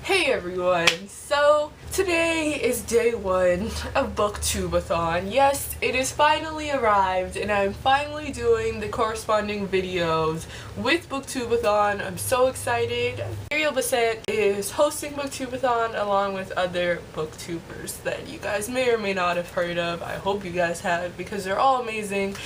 Hey everyone! So today is day one of Booktubeathon. Yes, it has finally arrived and I'm finally doing the corresponding videos with Booktubeathon. I'm so excited. Ariel Bassett is hosting Booktubeathon along with other booktubers that you guys may or may not have heard of. I hope you guys have because they're all amazing.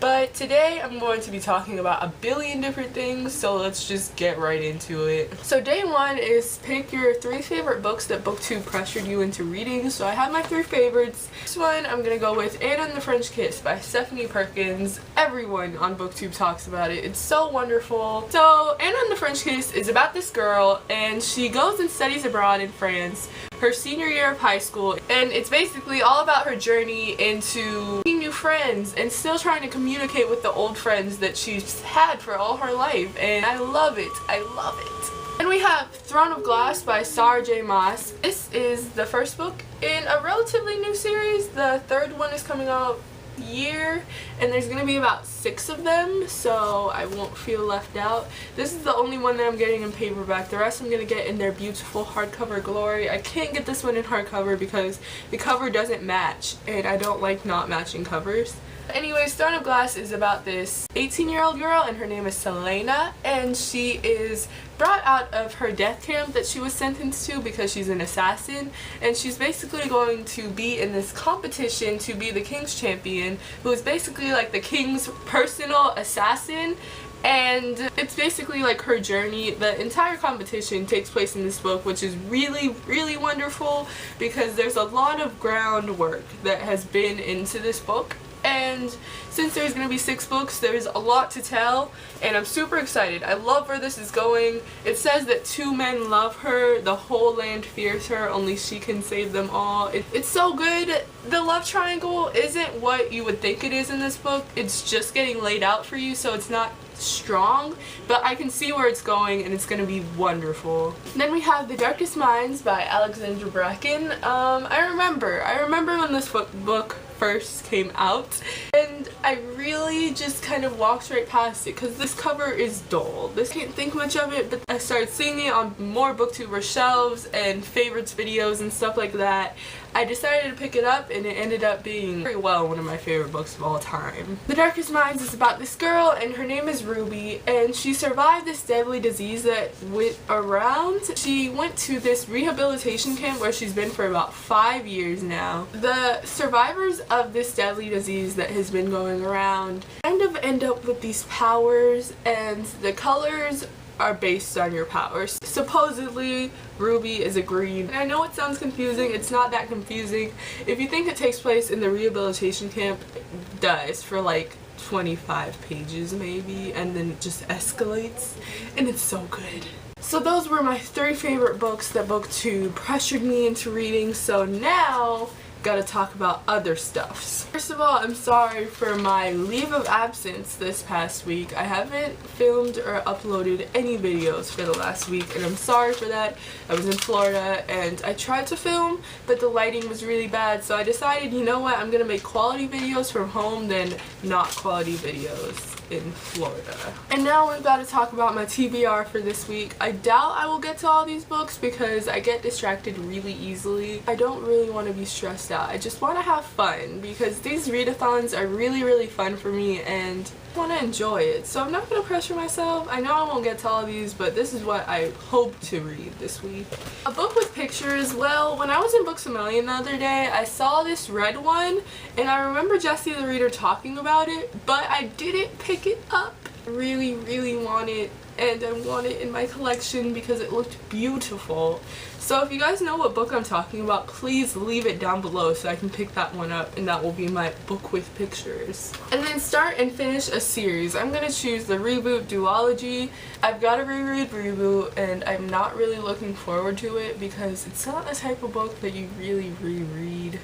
But today I'm going to be talking about a billion different things, so let's just get right into it. So day one is pick your 3 favorite books that Booktube pressured you into reading. So I have my 3 favorites. This one I'm gonna go with Anna and the French Kiss by Stephanie Perkins. Everyone on Booktube talks about it. It's so wonderful. So Anna and the French Kiss is about this girl and she goes and studies abroad in France her senior year of high school, and it's basically all about her journey into making new friends and still trying to communicate with the old friends that she's had for all her life, and I love it. I love it. Then we have Throne of Glass by Sarah J. Maas. This is the first book in a relatively new series. The third one is coming out year and there's gonna be about 6 of them, so I won't feel left out. This is the only one that I'm getting in paperback. The rest I'm gonna get in their beautiful hardcover glory. I can't get this one in hardcover because the cover doesn't match and I don't like not matching covers. Anyways, Throne of Glass is about this 18-year-old girl and her name is Selena, and she is brought out of her death camp that she was sentenced to because she's an assassin, and she's basically going to be in this competition to be the king's champion, who is basically like the king's personal assassin. And it's basically like her journey. The entire competition takes place in this book, which is really wonderful because there's a lot of groundwork that has been into this book. And since there's going to be 6 books, there's a lot to tell, and I'm super excited. I love where this is going. It says that 2 men love her, the whole land fears her, only she can save them all. It's so good. The love triangle isn't what you would think it is in this book. It's just getting laid out for you, so it's not strong, but I can see where it's going and it's going to be wonderful. Then we have The Darkest Minds by Alexandra Bracken. I remember when this book first came out, and I really just kind of walked right past it because this cover is dull. I can't think much of it, but I started seeing it on more booktuber shelves and favorites videos and stuff like that. I decided to pick it up and it ended up being very well one of my favorite books of all time. The Darkest Minds is about this girl and her name is Ruby, and she survived this deadly disease that went around. She went to this rehabilitation camp where she's been for about 5 years now. The survivors of this deadly disease that has been going around kind of end up with these powers, and the colors are based on your powers. Supposedly Ruby is a green, and I know it sounds confusing. It's not that confusing. If you think it takes place in the rehabilitation camp, it does for like 25 pages maybe, and then it just escalates, and it's so good. So those were my 3 favorite books that Booktube pressured me into reading, so now gotta talk about other stuffs. First of all, I'm sorry for my leave of absence this past week. I haven't filmed or uploaded any videos for the last week, and I'm sorry for that. I was in Florida and I tried to film, but the lighting was really bad, so I decided, you know what, I'm gonna make quality videos from home than not quality videos in Florida. And now we've got to talk about my TBR for this week. I doubt I will get to all these books because I get distracted really easily. I don't really want to be stressed out. I just want to have fun because these readathons are really fun for me and I want to enjoy it. So I'm not going to pressure myself. I know I won't get to all these, but this is what I hope to read this week. A book with pictures. Well, when I was in Books A Million the other day, I saw this red one and I remember Jessie the Reader talking about it, but I didn't pick it up. I really want it, and I want it in my collection because it looked beautiful. So if you guys know what book I'm talking about, please leave it down below so I can pick that one up, and that will be my book with pictures. And then start and finish a series. I'm going to choose the Reboot duology. I've got to reread Reboot, and I'm not really looking forward to it because it's not the type of book that you really reread.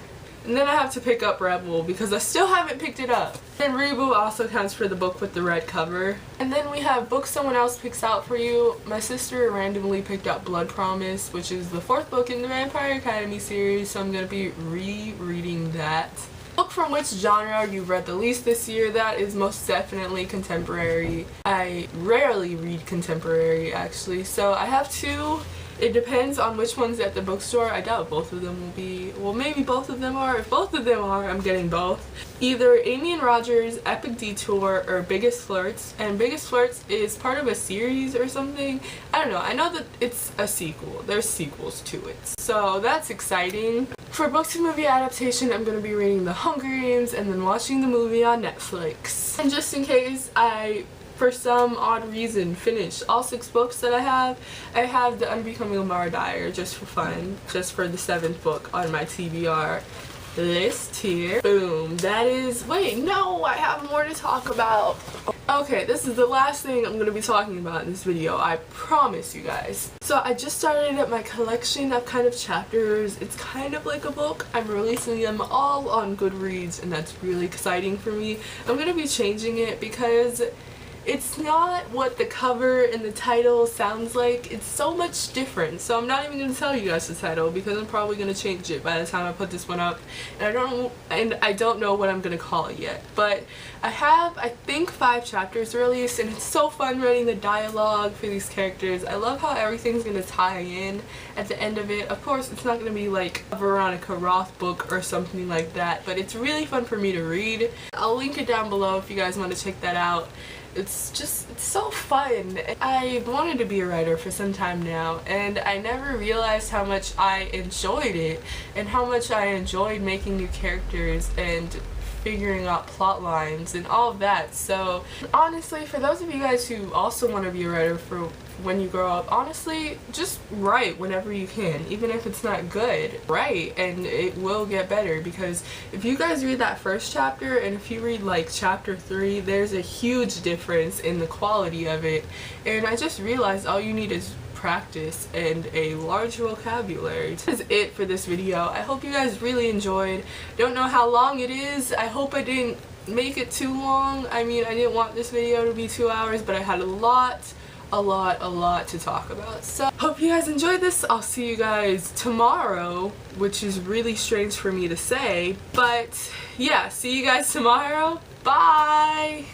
And then I have to pick up Rebel because I still haven't picked it up. Then Reboot also counts for the book with the red cover. And then we have books someone else picks out for you. My sister randomly picked up Blood Promise, which is the 4th book in the Vampire Academy series, so I'm going to be rereading that. Book from which genre you've read the least this year? That is most definitely contemporary. I rarely read contemporary actually, so I have 2 It depends on which one's at the bookstore. I doubt both of them will be. Well, maybe both of them are. If both of them are, I'm getting both. Either Amy and Roger's Epic Detour or Biggest Flirts. And Biggest Flirts is part of a series or something. I don't know. I know that it's a sequel. There's sequels to it. So that's exciting. For book to movie adaptation, I'm going to be reading The Hunger Games and then watching the movie on Netflix. And just in case I, for some odd reason, finish all 6 books that I have The Unbecoming of Mara Dyer just for fun, just for the 7th book on my TBR list here. Boom. That is, wait, no, I have more to talk about. Okay, this is the last thing I'm going to be talking about in this video, I promise you guys. So I just started up my collection of kind of chapters. It's kind of like a book. I'm releasing them all on GOODREADS and that's really exciting for me. I'm going to be changing it because it's not what the cover and the title sounds like. It's so much different. So I'm not even going to tell you guys the title because I'm probably going to change it by the time I put this one up. And I don't know what I'm going to call it yet. But I have, I think, 5 chapters released and it's so fun writing the dialogue for these characters. I love how everything's going to tie in at the end of it. Of course, it's not going to be like a Veronica Roth book or something like that. But it's really fun for me to read. I'll link it down below if you guys want to check that out. It's so fun. I wanted to be a writer for some time now and I never realized how much I enjoyed it and how much I enjoyed making new characters and figuring out plot lines and all of that. So honestly, for those of you guys who also want to be a writer for when you grow up, honestly, just write whenever you can. Even if it's not good, write and it will get better, because if you guys read that first chapter and if you read like chapter 3, there's a huge difference in the quality of it. And I just realized all you need is practice and a large vocabulary. This is it for this video. I hope you guys really enjoyed. Don't know how long it is. I hope I didn't make it too long. I mean, I didn't want this video to be 2 hours, but I had a lot to talk about. So hope you guys enjoyed this. I'll see you guys tomorrow, which is really strange for me to say, but yeah, see you guys tomorrow. Bye.